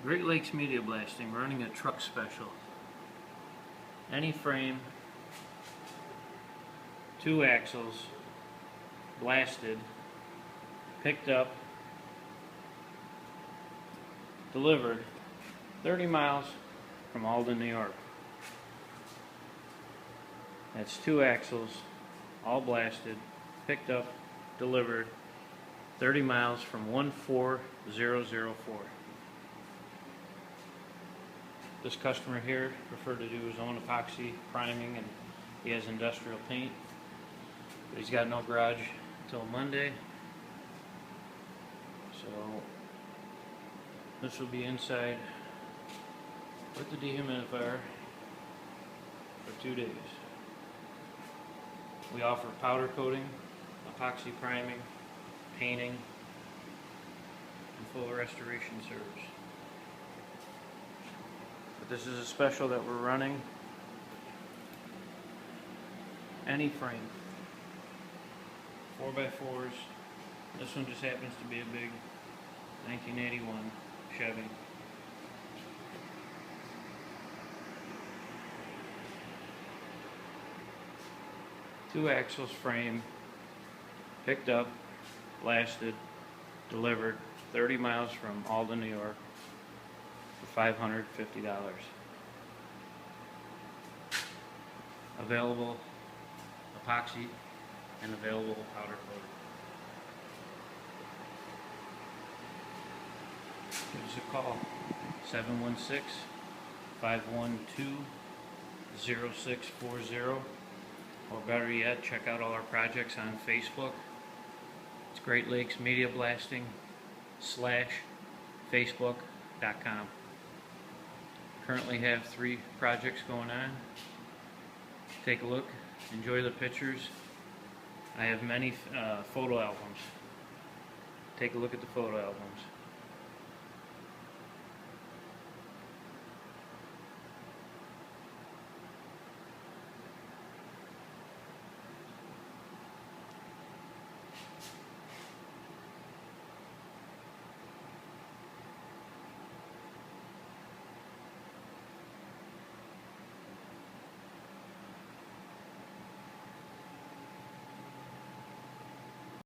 Great Lakes Media Blasting running a truck special. Any frame, 2 axles, blasted, picked up, delivered 30 miles from Alden, New York. That's 2 axles, all blasted, picked up, delivered 30 miles from 14004. This customer here preferred to do his own epoxy priming, and he has industrial paint, but he's got no garage until Monday. So this will be inside with the dehumidifier for 2 days. We offer powder coating, epoxy priming, painting, and full restoration service. But this is a special that we're running. Any frame, 4x4s. This one just happens to be a big 1981 Chevy. Two axles frame, picked up, blasted, delivered 30 miles from Alden, New York for $550. Available epoxy and available powder coating. Give us a call, 716-512-0640, or better yet, check out all our projects on Facebook. It's Great Lakes Media Blasting /Facebook.com. Currently have 3 projects going on. Take a look, enjoy the pictures. I have many photo albums. Take a look at the photo albums.